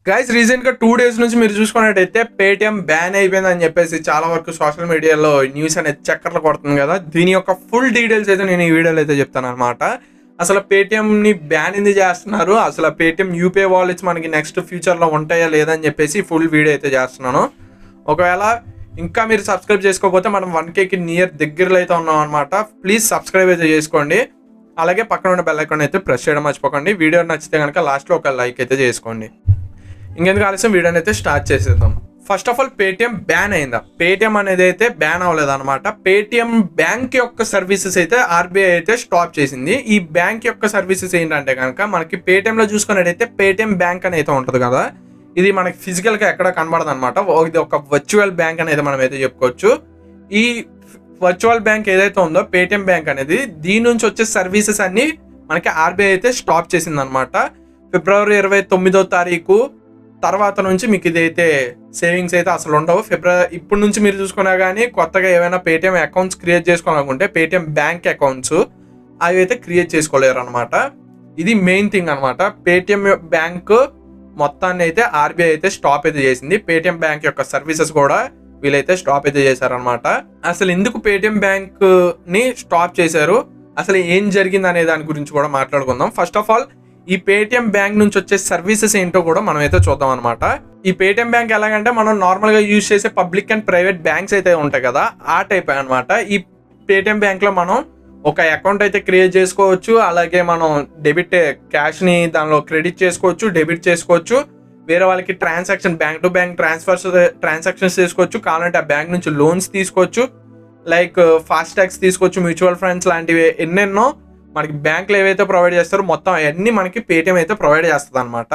Guys recent గా 2 days నుంచి మీరు చూసుకున్నట్టయితే పేటిఎం బ్యాన్ అయిపోయిందని చెప్పేసి చాలా వరకు సోషల్ మీడియాలో న్యూస్ అనేది చక్కర్లు కొడుతుంది కదా. దీని యొక్క ఫుల్ డీటెయిల్స్ అయితే నేను ఈ వీడియోలో అయితే చెప్తాను అనమాట. అసలు పేటిఎం ని బ్యాన్ ఎందుకు చేస్తున్నారు, అసలు పేటిఎం యూపీఐ వాలెట్స్ మనకి నెక్స్ట్ ఫ్యూచర్ లో ఉంటాయా లేదని చెప్పేసి ఫుల్ వీడియో అయితే చేస్తున్నాను. ఒకవేళ ఇంకా మీరు సబ్స్క్రైబ్ చేసుకోకపోతే మనం 1Kకి నియర్ దగ్గరలో అయితే ఉన్నాం అనమాట. ప్లీజ్ సబ్స్క్రైబ్ అయితే చేసుకోండి. అలాగే పక్కన ఉన్న బెల్ ఐకాన్ అయితే ప్రెస్ చేయడం మర్చిపోకండి. వీడియో నచ్చితే కనుక లాస్ట్లో ఒక లైక్ అయితే చేసుకోండి. ఇంకెందుకు ఆలస్యం వీడియోని అయితే స్టార్ట్ చేసేద్దాం. First of all Paytm ban అయిందా? పేటిఎం అనేది అయితే బ్యాన్ అవ్వలేదు అనమాట. పేటిఎం బ్యాంక్ యొక్క సర్వీసెస్ అయితే ఆర్బీఐ అయితే స్టాప్ చేసింది. ఈ బ్యాంక్ యొక్క సర్వీసెస్ ఏంటంటే కనుక మనకి పేటిఎంలో చూసుకున్నట్టయితే పేటిఎం బ్యాంక్ అనేది ఉంటుంది కదా, ఇది మనకి ఫిజికల్గా ఎక్కడ కనబడదు అనమాట. ఇది ఒక వర్చువల్ బ్యాంక్ అనేది మనం అయితే చెప్పుకోవచ్చు. ఈ వర్చువల్ బ్యాంక్ ఏదైతే ఉందో పేటిఎం బ్యాంక్ అనేది, దీని నుంచి వచ్చే సర్వీసెస్ అన్ని మనకి ఆర్బీఐ అయితే స్టాప్ చేసింది అనమాట. February 29 తర్వాత నుంచి మీకు ఇదైతే సేవింగ్స్ అయితే అసలు ఉండవు. ఇప్పుడు నుంచి మీరు చూసుకున్నా కానీ కొత్తగా ఏమైనా పేటిఎం అకౌంట్స్ క్రియేట్ చేసుకోవాలనుకుంటే పేటిఎం బ్యాంక్ అకౌంట్స్ అవి అయితే క్రియేట్ చేసుకోలేరు అనమాట. ఇది మెయిన్ థింగ్ అనమాట. పేటిఎం బ్యాంక్ మొత్తాన్ని అయితే ఆర్బీఐ అయితే స్టాప్ అయితే చేసింది. పేటిఎం బ్యాంక్ యొక్క సర్వీసెస్ కూడా వీళ్ళైతే స్టాప్ అయితే చేశారనమాట. అసలు ఎందుకు పేటిఎం బ్యాంక్ ని స్టాప్ చేశారు, అసలు ఏం జరిగింది అనే దాని గురించి కూడా మాట్లాడుకుందాం. ఫస్ట్ ఆఫ్ ఆల్ ఈ పేటిఎం బ్యాంక్ నుంచి వచ్చే సర్వీసెస్ ఏంటో కూడా మనం అయితే చూద్దాం అనమాట. ఈ పేటిఎం బ్యాంక్ ఎలాగంటే మనం నార్మల్ గా యూజ్ చేసే పబ్లిక్ అండ్ ప్రైవేట్ బ్యాంక్స్ అయితే ఉంటాయి కదా, ఆ టైప్ అనమాట. ఈ పేటిఎం బ్యాంక్ లో మనం ఒక అకౌంట్ అయితే క్రియేట్ చేసుకోవచ్చు. అలాగే మనం డెబిట్ క్యాష్ ని దానిలో క్రెడిట్ చేసుకోవచ్చు, డెబిట్ చేసుకోవచ్చు. వేరే వాళ్ళకి transaction bank to bank transactions చేసుకోవచ్చు. కావాలంటే ఆ బ్యాంక్ నుంచి లోన్స్ తీసుకోవచ్చు, లైక్ ఫాస్ట్ ట్యాగ్స్ తీసుకోవచ్చు, మ్యూచువల్ ఫండ్స్ లాంటివి ఎన్నెన్నో మనకి బ్యాంకులు ఏవైతే ప్రొవైడ్ చేస్తారో మొత్తం అవన్నీ మనకి పేటిఎం అయితే ప్రొవైడ్ చేస్తుంది అనమాట.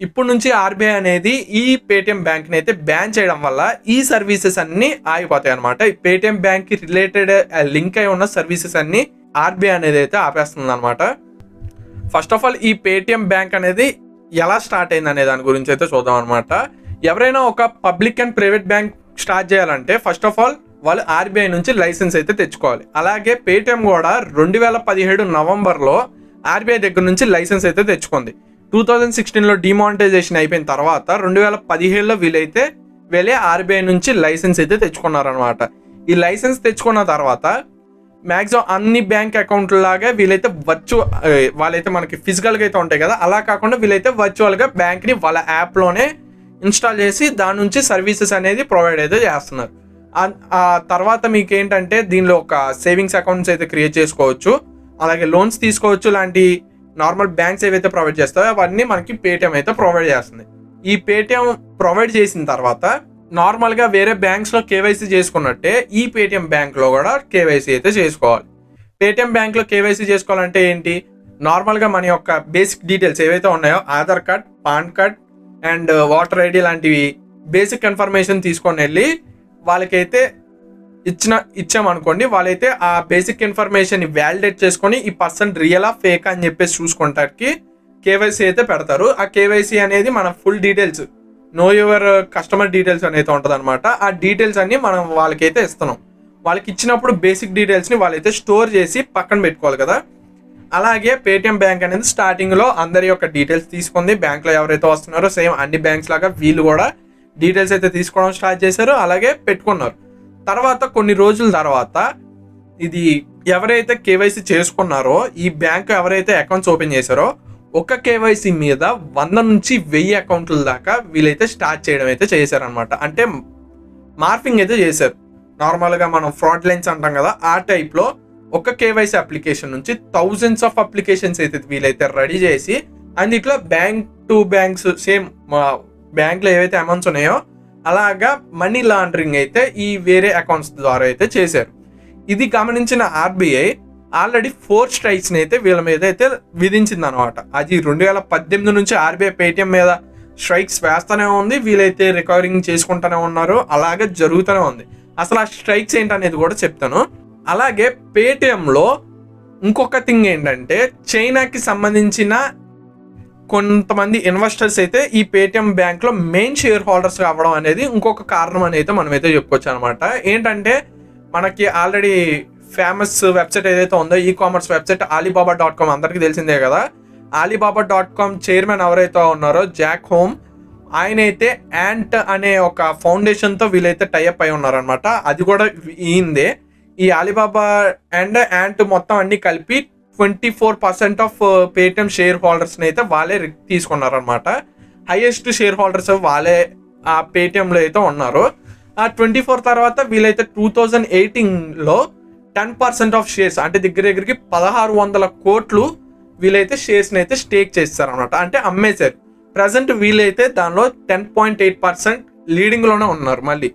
ఇప్పుడు నుంచి ఆర్బీఐ అనేది ఈ పేటిఎం బ్యాంక్ని అయితే బ్యాన్ చేయడం వల్ల ఈ సర్వీసెస్ అన్ని ఆగిపోతాయి అనమాట. ఈ పేటిఎం బ్యాంక్ కి రిలేటెడ్ లింక్ అయి ఉన్న సర్వీసెస్ అన్ని ఆర్బీఐ అనేది అయితే ఆపేస్తుంది అనమాట. ఫస్ట్ ఆఫ్ ఆల్ ఈ పేటిఎం బ్యాంక్ అనేది ఎలా స్టార్ట్ అయింది అనే దాని గురించి అయితే చూద్దాం అనమాట. ఎవరైనా ఒక public and private bank start చేయాలంటే ఫస్ట్ ఆఫ్ ఆల్ వాళ్ళు ఆర్బీఐ నుంచి లైసెన్స్ అయితే తెచ్చుకోవాలి. అలాగే పేటిఎం కూడా 2017 నవంబర్లో ఆర్బీఐ దగ్గర నుంచి లైసెన్స్ అయితే తెచ్చుకుంది. 2016లో డిమానిటైజేషన్ అయిపోయిన తర్వాత 2017లో వీళ్ళే ఆర్బీఐ నుంచి లైసెన్స్ అయితే తెచ్చుకున్నారనమాట. ఈ లైసెన్స్ తెచ్చుకున్న తర్వాత మ్యాక్సిమం అన్ని బ్యాంక్ అకౌంట్ల లాగా వీళ్ళైతే వాళ్ళైతే మనకి ఫిజికల్గా అయితే ఉంటాయి కదా, అలా కాకుండా వీళ్ళైతే వర్చువల్గా బ్యాంక్ని వాళ్ళ యాప్లోనే ఇన్స్టాల్ చేసి దాని నుంచి సర్వీసెస్ అనేది ప్రొవైడ్ అయితే చేస్తున్నారు. ఆ తర్వాత మీకు ఏంటంటే దీనిలో ఒక సేవింగ్స్ అకౌంట్స్ అయితే క్రియేట్ చేసుకోవచ్చు, అలాగే లోన్స్ తీసుకోవచ్చు. లాంటి నార్మల్ బ్యాంక్స్ ఏవైతే ప్రొవైడ్ చేస్తాయో అవన్నీ మనకి పేటిఎం అయితే ప్రొవైడ్ చేస్తుంది. ఈ పేటిఎం ప్రొవైడ్ చేసిన తర్వాత నార్మల్గా వేరే బ్యాంక్స్లో కేవైసీ చేసుకున్నట్టే ఈ పేటిఎం బ్యాంక్లో కూడా కేవైసీ అయితే చేసుకోవాలి. పేటిఎం బ్యాంక్లో కేవైసీ చేసుకోవాలంటే ఏంటి, నార్మల్గా మన యొక్క బేసిక్ డీటెయిల్స్ ఏవైతే ఉన్నాయో Aadhaar card, pan card and voter ID లాంటివి బేసిక్ ఇన్ఫర్మేషన్ తీసుకొని వెళ్ళి వాళ్ళకైతే ఇచ్చామనుకోండి, వాళ్ళైతే ఆ బేసిక్ ఇన్ఫర్మేషన్ వ్యాలిడేట్ చేసుకొని ఈ పర్సన్ రియలా ఫేక్ అని చెప్పేసి చూసుకుంటానికి కేవైసీ అయితే పెడతారు. ఆ కేవైసీ అనేది మన full details, know your customer details అనేది ఉంటుంది అనమాట. ఆ డీటెయిల్స్ అన్ని మనం వాళ్ళకైతే ఇస్తున్నాం. వాళ్ళకి ఇచ్చినప్పుడు బేసిక్ డీటెయిల్స్ని వాళ్ళైతే స్టోర్ చేసి పక్కన పెట్టుకోవాలి కదా. అలాగే పేటిఎం బ్యాంక్ అనేది స్టార్టింగ్లో అందరి యొక్క డీటెయిల్స్ తీసుకుంది. బ్యాంక్లో ఎవరైతే వస్తున్నారో సేమ్ అన్ని బ్యాంక్స్ లాగా వీళ్ళు కూడా డీటెయిల్స్ అయితే తీసుకోవడం స్టార్ట్ చేశారు, అలాగే పెట్టుకున్నారు. తర్వాత కొన్ని రోజుల తర్వాత ఇది ఎవరైతే కేవైసీ చేసుకున్నారో, ఈ బ్యాంక్ ఎవరైతే అకౌంట్స్ ఓపెన్ చేశారో ఒక కేవైసీ మీద 100 నుంచి 1000 అకౌంట్ల దాకా వీళ్ళైతే స్టార్ట్ చేయడం అయితే చేశారనమాట. అంటే మార్ఫింగ్ అయితే చేశారు. నార్మల్గా మనం ఫ్రాడ్ లైన్స్ అంటాం కదా, ఆ టైప్లో ఒక కేవైసీ అప్లికేషన్ నుంచి థౌజండ్స్ ఆఫ్ అప్లికేషన్స్ అయితే వీళ్ళైతే రెడీ చేసి అందులో బ్యాంక్ టు బ్యాంక్స్ సేమ్ బ్యాంక్లో ఏవైతే అమౌంట్స్ ఉన్నాయో అలాగా మనీ లాండరింగ్ అయితే ఈ వేరే అకౌంట్స్ ద్వారా అయితే చేశారు. ఇది గమనించిన ఆర్బీఐ ఆల్రెడీ 4 strikes అయితే వీళ్ళ మీద అయితే విధించింది అనమాట. అది 2018 నుంచి ఆర్బీఐ పేటిఎం మీద స్ట్రైక్స్ వేస్తూనే ఉంది, వీళ్ళైతే రికవరింగ్ చేసుకుంటూనే ఉన్నారు, అలాగే జరుగుతూనే ఉంది. అసలు ఆ స్ట్రైక్స్ ఏంటనేది కూడా చెప్తాను. అలాగే పేటిఎంలో ఇంకొక థింగ్ ఏంటంటే చైనాకి సంబంధించిన కొంతమంది ఇన్వెస్టర్స్ అయితే ఈ పేటిఎం బ్యాంక్లో మెయిన్ షేర్ హోల్డర్స్ అవ్వడం అనేది ఇంకొక కారణం అని అయితే మనమైతే చెప్పుకోవచ్చు అనమాట. ఏంటంటే మనకి ఆల్రెడీ ఫేమస్ వెబ్సైట్ ఏదైతే ఉందో ఈ కామర్స్ వెబ్సైట్ Alibaba.com అందరికీ తెలిసిందే కదా. Alibaba.com చైర్మన్ ఎవరైతే ఉన్నారో జాక్ హోమ్, ఆయన అయితే యాంట్ అనే ఒక ఫౌండేషన్తో వీళ్ళైతే టైఅప్ అయి ఉన్నారనమాట. అది కూడా ఈందే. ఈ అలీబాబా అండ్ యాంట్ మొత్తం అన్ని కలిపి 24% ఆఫ్ పేటిఎం షేర్ హోల్డర్స్ని అయితే వాళ్ళే తీసుకున్నారనమాట. హైయెస్ట్ షేర్ హోల్డర్స్ వాళ్ళే ఆ పేటిఎంలో అయితే ఉన్నారు. ఆ 24 తర్వాత వీళ్ళైతే 2018లో 10% ఆఫ్ షేర్స్, అంటే దగ్గరికి 1600 కోట్లు వీళ్ళైతే షేర్స్ని అయితే స్టేక్ చేస్తారనమాట, అంటే అమ్మేశారు. ప్రజెంట్ వీళ్ళైతే దానిలో 10.8% లీడింగ్లోనే ఉన్నారు. మళ్ళీ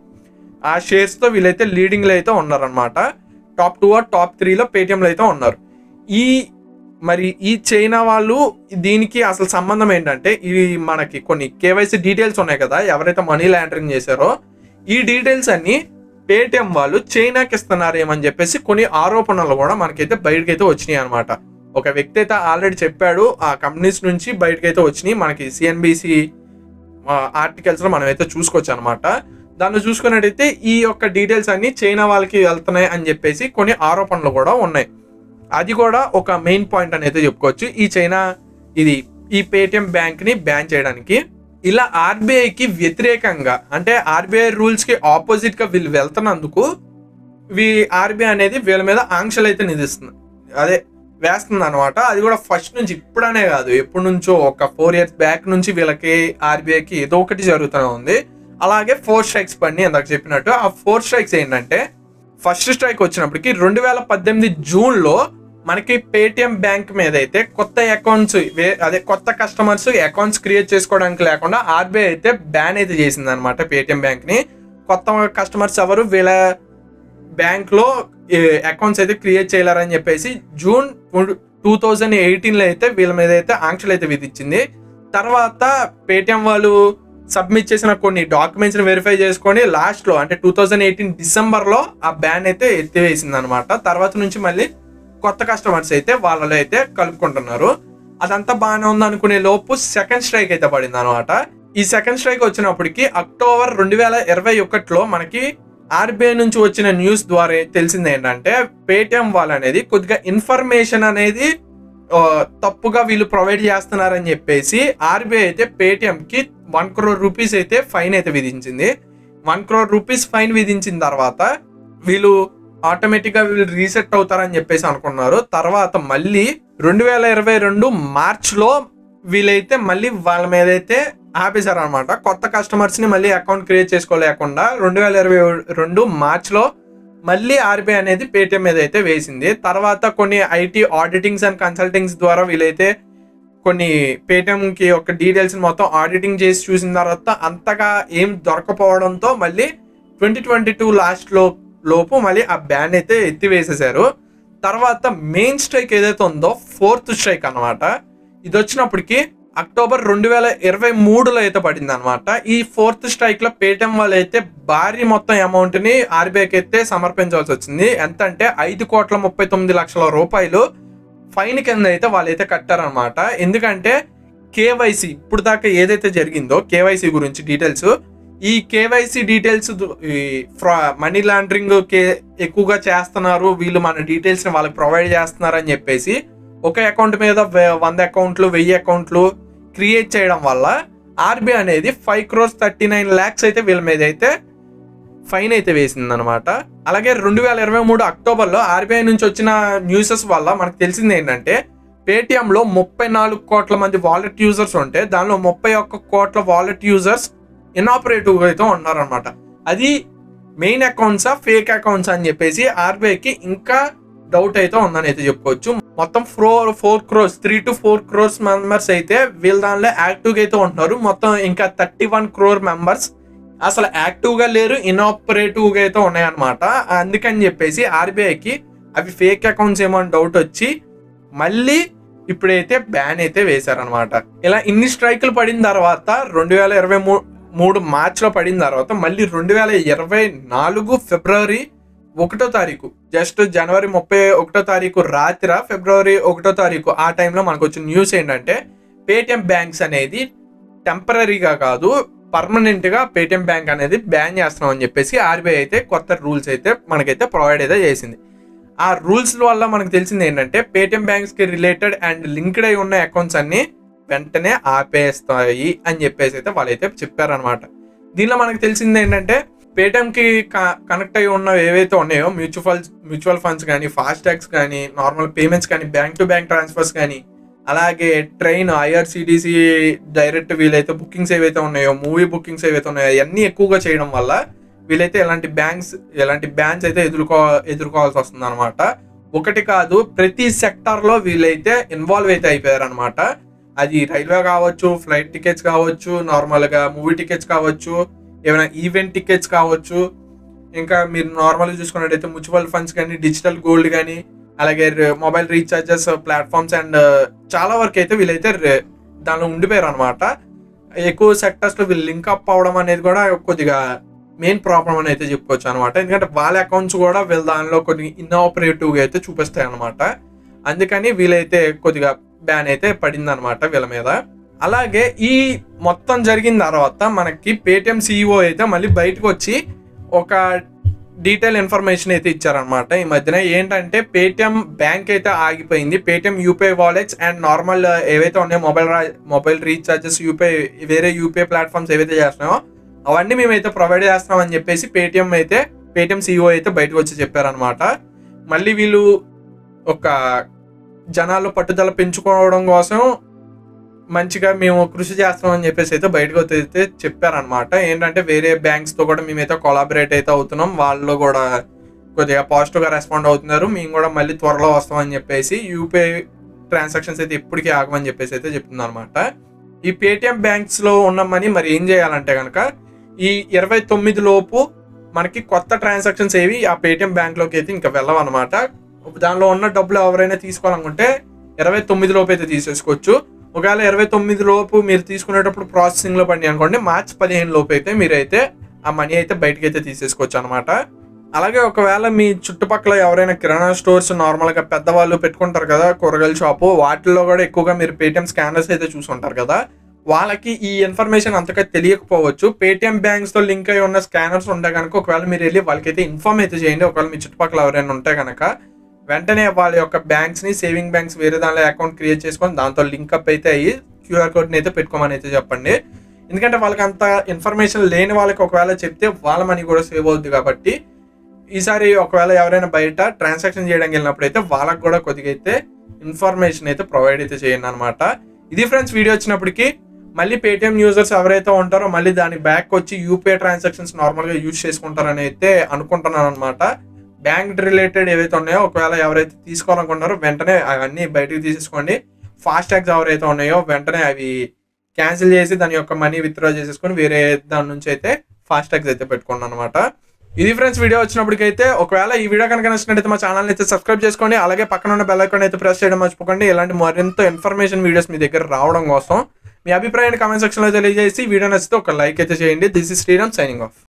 ఆ షేర్స్తో వీళ్ళైతే లీడింగ్లో అయితే ఉన్నారనమాట. టాప్ 2 ఆర్ టాప్ 3లో పేటిఎంలో అయితే ఉన్నారు. ఈ చైనా వాళ్ళు దీనికి అసలు సంబంధం ఏంటంటే, ఇవి మనకి కొన్ని కేవైసీ డీటెయిల్స్ ఉన్నాయి కదా, ఎవరైతే మనీ లాండరింగ్ చేశారో ఈ డీటెయిల్స్ అన్ని పేటిఎం వాళ్ళు చైనాకి ఇస్తున్నారేమని చెప్పేసి కొన్ని ఆరోపణలు కూడా మనకైతే బయటకైతే వచ్చినాయి అనమాట. ఒక వ్యక్తి అయితే ఆల్రెడీ చెప్పాడు, ఆ కంపెనీస్ నుంచి బయటకైతే వచ్చినాయి. మనకి సిఎన్బిసి ఆర్టికల్స్లో మనమైతే చూసుకోవచ్చు అనమాట. దాన్ని చూసుకున్నట్టయితే ఈ యొక్క డీటెయిల్స్ అన్ని చైనా వాళ్ళకి వెళ్తున్నాయి అని చెప్పేసి కొన్ని ఆరోపణలు కూడా ఉన్నాయి. అది కూడా ఒక మెయిన్ పాయింట్ అని అయితే చెప్పుకోవచ్చు. ఈ చైనా ఈ పేటిఎం బ్యాంక్ని బ్యాన్ చేయడానికి ఇలా ఆర్బీఐకి వ్యతిరేకంగా, అంటే ఆర్బీఐ రూల్స్కి ఆపోజిట్గా వీళ్ళు వెళ్తున్నందుకు ఆర్బీఐ అనేది వీళ్ళ మీద ఆంక్షలు అయితే వేస్తుంది అనమాట. అది కూడా ఫస్ట్ నుంచి, ఇప్పుడనే కాదు, ఎప్పటి నుంచో ఒక 4 years బ్యాక్ నుంచి వీళ్ళకి ఆర్బీఐకి ఏదో ఒకటి జరుగుతూనే ఉంది. అలాగే 4 strikes పడినాయి ఇందాక చెప్పినట్టు. ఆ 4 strikes ఏంటంటే, ఫస్ట్ స్ట్రైక్ వచ్చినప్పటికి 2018 జూన్లో మనకి పేటిఎం బ్యాంక్ మీద అయితే కొత్త అకౌంట్స్, కొత్త కస్టమర్స్ అకౌంట్స్ క్రియేట్ చేసుకోవడానికి లేకుండా ఆర్బీఐ అయితే బ్యాన్ అయితే చేసింది అనమాట పేటిఎం బ్యాంక్ని. కొత్త కస్టమర్స్ ఎవరు వీళ్ళ బ్యాంక్లో అకౌంట్స్ అయితే క్రియేట్ చేయలేరని చెప్పేసి జూన్ 2018లో అయితే వీళ్ళ మీద అయితే ఆంక్షలు అయితే విధించింది. తర్వాత పేటిఎం వాళ్ళు సబ్మిట్ చేసిన కొన్ని డాక్యుమెంట్స్ని వెరిఫై చేసుకొని లాస్ట్లో, అంటే 2018 డిసెంబర్లో ఆ బ్యాన్ అయితే ఎత్తివేసింది అనమాట. తర్వాత నుంచి మళ్ళీ కొత్త కస్టమర్స్ అయితే వాళ్ళలో అయితే కలుపుకుంటున్నారు. అదంతా బాగానే ఉంది అనుకునే లోపు సెకండ్ స్ట్రైక్ అయితే పడింది అనమాట. ఈ సెకండ్ స్ట్రైక్ వచ్చినప్పటికీ అక్టోబర్ 2021లో మనకి ఆర్బీఐ నుంచి వచ్చిన న్యూస్ ద్వారా తెలిసింది ఏంటంటే, పేటిఎం వాళ్ళు అనేది కొద్దిగా ఇన్ఫర్మేషన్ అనేది తప్పుగా వీళ్ళు ప్రొవైడ్ చేస్తున్నారని చెప్పేసి ఆర్బీఐ అయితే పేటిఎంకి 1 crore రూపీస్ అయితే ఫైన్ అయితే విధించింది. 1 crore రూపీస్ ఫైన్ విధించిన తర్వాత వీళ్ళు ఆటోమేటిక్గా రీసెట్ అవుతారని చెప్పేసి అనుకున్నారు. తర్వాత మళ్ళీ 2022 మార్చ్లో వీళ్ళైతే మళ్ళీ వాళ్ళ మీద అయితే ఆపేశారు అనమాట. కొత్త కస్టమర్స్ని మళ్ళీ అకౌంట్ క్రియేట్ చేసుకోలేకుండా 2022 మార్చ్లో మళ్ళీ ఆర్బీఐ అనేది పేటిఎం మీద అయితే వేసింది. తర్వాత కొన్ని ఐటీ ఆడిటింగ్స్ అండ్ కన్సల్టింగ్స్ ద్వారా వీళ్ళైతే కొన్ని పేటిఎంకి ఒక డీటెయిల్స్ని మొత్తం ఆడిటింగ్ చేసి చూసిన తర్వాత అంతగా ఏం దొరకపోవడంతో మళ్ళీ 2022 లోపు మళ్ళీ ఆ బ్యాన్ అయితే ఎత్తివేసేసారు. తర్వాత మెయిన్ స్ట్రైక్ ఏదైతే ఉందో 4th స్ట్రైక్ అనమాట. ఇది వచ్చినప్పటికి అక్టోబర్ 2023లో అయితే పడింది అనమాట. ఈ 4th స్ట్రైక్లో పేటిఎం వాళ్ళు అయితే భారీ మొత్తం అమౌంట్ని ఆర్బీఐకి అయితే సమర్పించాల్సి వచ్చింది. ఎంత అంటే 5,39,00,000 రూపాయలు ఫైన్ కింద అయితే వాళ్ళైతే కట్టారనమాట. ఎందుకంటే కేవైసీ ఇప్పుడు దాకా ఏదైతే జరిగిందో కేవైసీ గురించి డీటెయిల్స్, ఈ కేవైసీ డీటెయిల్స్ మనీ లాండరింగ్ ఎక్కువగా చేస్తున్నారు, వీళ్ళు మన డీటెయిల్స్ని వాళ్ళకి ప్రొవైడ్ చేస్తున్నారు అని చెప్పేసి ఒక అకౌంట్ మీద 100 అకౌంట్లు 1000 అకౌంట్లు క్రియేట్ చేయడం వల్ల ఆర్బీఐ అనేది 5,39 lakhs అయితే వీళ్ళ మీద అయితే ఫైన్ అయితే వేసింది అనమాట. అలాగే 2023 అక్టోబర్లో ఆర్బీఐ నుంచి వచ్చిన న్యూసెస్ వల్ల మనకు తెలిసింది ఏంటంటే, పేటిఎంలో 34 కోట్ల మంది వాలెట్ యూజర్స్ ఉంటే దానిలో 31 కోట్ల వాలెట్ యూజర్స్ ఇనాపరేటివ్గా అయితే ఉన్నారనమాట. అది మెయిన్ అకౌంట్సా ఫేక్ అకౌంట్స్ అని చెప్పేసి ఆర్బీఐకి ఇంకా డౌట్ అయితే ఉందని అయితే చెప్పుకోవచ్చు. మొత్తం 4 crores 3 to 4 crores మెంబర్స్ అయితే వీళ్ళ దానిలో యాక్టివ్గా అయితే ఉంటున్నారు. మొత్తం ఇంకా 31 crore మెంబర్స్ అసలు యాక్టివ్గా లేరు, ఇనాపరేటివ్గా అయితే ఉన్నాయన్నమాట. అందుకని చెప్పేసి ఆర్బీఐకి అవి ఫేక్ అకౌంట్స్ ఏమో అని డౌట్ వచ్చి మళ్ళీ ఇప్పుడైతే బ్యాన్ అయితే వేశారనమాట. ఇలా ఇన్ని స్ట్రైకులు పడిన తర్వాత 2023 మార్చ్లో పడిన తర్వాత మళ్ళీ 2024 ఫిబ్రవరి 1వ తారీఖు, జస్ట్ జనవరి 31వ తారీఖు రాత్రి ఫిబ్రవరి 1వ తారీఖు ఆ టైంలో మనకు వచ్చిన న్యూస్ ఏంటంటే, పేటిఎం బ్యాంక్స్ అనేది టెంపరీగా కాదు పర్మనెంట్గా పేటిఎం బ్యాంక్ అనేది బ్యాన్ చేస్తున్నాం అని చెప్పేసి ఆర్బీఐ అయితే కొత్త రూల్స్ అయితే మనకైతే ప్రొవైడ్ అయితే చేసింది. ఆ రూల్స్ వల్ల మనకు తెలిసింది ఏంటంటే పేటిఎం బ్యాంక్స్కి రిలేటెడ్ అండ్ లింక్డ్ అయి ఉన్న అకౌంట్స్ అన్ని వెంటనే ఆపేస్తాయి అని చెప్పేసి అయితే వాళ్ళైతే చెప్పారనమాట. దీనిలో మనకు తెలిసింది ఏంటంటే పేటిఎంకి కనెక్ట్ అయి ఉన్న ఏవైతే ఉన్నాయో మ్యూచువల్ ఫండ్స్ కానీ, ఫాస్టాగ్స్ కానీ, నార్మల్ పేమెంట్స్ కానీ, బ్యాంక్ టు బ్యాంక్ ట్రాన్స్ఫర్స్ కానీ, అలాగే ట్రైన్, ఐఆర్సిటిసి డైరెక్ట్ వీలైతే బుకింగ్స్ ఏవైతే ఉన్నాయో, మూవీ బుకింగ్స్ ఏవైతే ఉన్నాయో అవన్నీ ఎక్కువగా చేయడం వల్ల వీలైతే ఎలాంటి బ్యాన్స్ అయితే ఎదుర్కోవాల్సి వస్తుంది అనమాట. ఒకటి కాదు, ప్రతి సెక్టార్లో వీలైతే ఇన్వాల్వ్ అయితే అయిపోయారనమాట. అది రైల్వే కావచ్చు, ఫ్లైట్ టికెట్స్ కావచ్చు, నార్మల్గా మూవీ టికెట్స్ కావచ్చు, ఏమైనా ఈవెంట్ టికెట్స్ కావచ్చు, ఇంకా మీరు నార్మల్గా చూసుకున్నట్టయితే మ్యూచువల్ ఫండ్స్ కానీ, డిజిటల్ గోల్డ్ కానీ, అలాగే మొబైల్ రీఛార్జెస్ ప్లాట్ఫామ్స్ అండ్ చాలా వరకు అయితే వీళ్ళైతే దానిలో ఉండిపోయారు అనమాట. ఎక్కువ సెక్టర్స్లో వీళ్ళు లింక్ అప్ అవ్వడం అనేది కూడా కొద్దిగా మెయిన్ ప్రాబ్లం అని అయితే చెప్పుకోవచ్చు అనమాట. ఎందుకంటే వాళ్ళ అకౌంట్స్ కూడా వీళ్ళ దానిలో కొన్ని ఇన్ఆపరేటివ్గా అయితే చూపిస్తాయి అనమాట. అందుకని వీళ్ళైతే కొద్దిగా బ్యాన్ అయితే పడింది అనమాట వీళ్ళ మీద. అలాగే ఈ మొత్తం జరిగిన తర్వాత మనకి పేటిఎం CEO అయితే మళ్ళీ బయటకు వచ్చి ఒక డీటెయిల్ ఇన్ఫర్మేషన్ అయితే ఇచ్చారనమాట. ఈ మధ్యన ఏంటంటే పేటిఎం బ్యాంక్ అయితే ఆగిపోయింది. Paytm UPI wallets and normal ఏవైతే ఉన్నాయో మొబైల్ రీఛార్జెస్, వేరే యూపీఐ ప్లాట్ఫామ్స్ ఏవైతే చేస్తున్నాయో అవన్నీ మేమైతే ప్రొవైడ్ చేస్తున్నాం అని చెప్పేసి పేటిఎం CEO అయితే బయటకు వచ్చి చెప్పారనమాట. మళ్ళీ వీళ్ళు ఒక జనాల్లో పట్టుదల పెంచుకోవడం కోసం మంచిగా మేము కృషి చేస్తాం అని చెప్పేసి అయితే బయటకు అయితే చెప్పారనమాట. ఏంటంటే వేరే బ్యాంక్స్తో కూడా మేమైతే కొలాబరేట్ అయితే అవుతున్నాం, వాళ్ళు కూడా కొద్దిగా పాజిటివ్గా రెస్పాండ్ అవుతున్నారు, మేము కూడా మళ్ళీ త్వరలో వస్తామని చెప్పేసి యూపీఐ ట్రాన్సాక్షన్స్ అయితే ఎప్పటికీ ఆగమని చెప్పేసి అయితే చెప్తుంది అనమాట. ఈ పేటిఎం బ్యాంక్స్లో ఉన్న మనీ మరి ఏం చేయాలంటే కనుక ఈ 29 లోపు మనకి కొత్త ట్రాన్సాక్షన్స్ ఏవి ఆ పేటిఎం బ్యాంక్లోకి అయితే ఇంకా వెళ్ళవన్నమాట. దానిలో ఉన్న డబ్బులు ఎవరైనా తీసుకోవాలనుకుంటే 29 లోపు అయితే తీసేసుకోవచ్చు. ఒకవేళ 29 లోపు మీరు తీసుకునేటప్పుడు ప్రాసెసింగ్లో పడి అనుకోండి, మార్చి 15 లోపు అయితే మీరైతే ఆ మనీ అయితే బయటకి అయితే తీసేసుకోవచ్చు అనమాట. అలాగే ఒకవేళ మీ చుట్టుపక్కల ఎవరైనా కిరాణా స్టోర్స్ నార్మల్గా పెద్దవాళ్ళు పెట్టుకుంటారు కదా, కూరగాయల షాపు, వాటిల్లో కూడా ఎక్కువగా మీరు పేటిఎం స్కానర్స్ అయితే చూసుకుంటారు కదా, వాళ్ళకి ఈ ఇన్ఫర్మేషన్ అంతగా తెలియకపోవచ్చు. పేటిఎం బ్యాంక్స్తో లింక్ అయి ఉన్న స్కానర్స్ ఉంటే కనుక ఒకవేళ మీరు వెళ్ళి వాళ్ళకైతే ఇన్ఫార్మ్ అయితే చేయండి. ఒకవేళ మీ చుట్టుపక్కల ఎవరైనా ఉంటే కనుక వెంటనే వాళ్ళ యొక్క బ్యాంక్స్ని, సేవింగ్ బ్యాంక్స్ వేరే దానిలో అకౌంట్ క్రియేట్ చేసుకొని దాంతో లింక్అప్ అయితే అయ్యి క్యూఆర్ కోడ్ని అయితే పెట్టుకోమని అయితే చెప్పండి. ఎందుకంటే వాళ్ళకి అంత ఇన్ఫర్మేషన్ లేని వాళ్ళకి ఒకవేళ చెప్తే వాళ్ళ మనీ కూడా సేవ్ అవుద్ది. కాబట్టి ఈసారి ఒకవేళ ఎవరైనా బయట ట్రాన్సాక్షన్ చేయడానికి వెళ్ళినప్పుడు అయితే వాళ్ళకి కూడా కొద్దిగా అయితే ఇన్ఫర్మేషన్ అయితే ప్రొవైడ్ అయితే చేయండి అనమాట. ఇది ఫ్రెండ్స్ వీడియో వచ్చినప్పటికీ మళ్ళీ పేటిఎం యూజర్స్ ఎవరైతే ఉంటారో మళ్ళీ దాని బ్యాక్ వచ్చి యూపీఐ ట్రాన్సాక్షన్స్ నార్మల్గా యూజ్ చేసుకుంటారని అయితే అనుకుంటున్నాను అనమాట. బ్యాంక్ రిలేటెడ్ ఏవైతే ఉన్నాయో ఒకవేళ ఎవరైతే తీసుకోవాలనుకుంటారో వెంటనే అవన్నీ బయటకు తీసేసుకోండి. ఫాస్టాగ్స్ ఎవరైతే ఉన్నాయో వెంటనే అవి క్యాన్సిల్ చేసి దాని యొక్క మనీ విత్డ్రా చేసేసుకొని వేరే దాని నుంచి అయితే ఫాస్టాగ్స్ అయితే పెట్టుకోండి అనమాట. ఇది ఫ్రెండ్స్ వీడియో వచ్చినప్పటికైతే ఒకవేళ ఈ వీడియో కనుక నచ్చినట్టయితే మా ఛానల్ని అయితే సబ్స్క్రైబ్ చేసుకోండి. అలాగే పక్కన ఉన్న బెల్ ఐకాన్ అయితే ప్రెస్ చేయడం మర్చిపోకండి. ఇలాంటి మరింత ఇన్ఫర్మేషన్ వీడియోస్ మీ దగ్గర రావడం కోసం మీ అభిప్రాయాన్ని కామెంట్ సెక్షన్లో తెలియజేసి వీడియో నచ్చితే ఒక లైక్ అయితే చేయండి. This is Sriram signing of.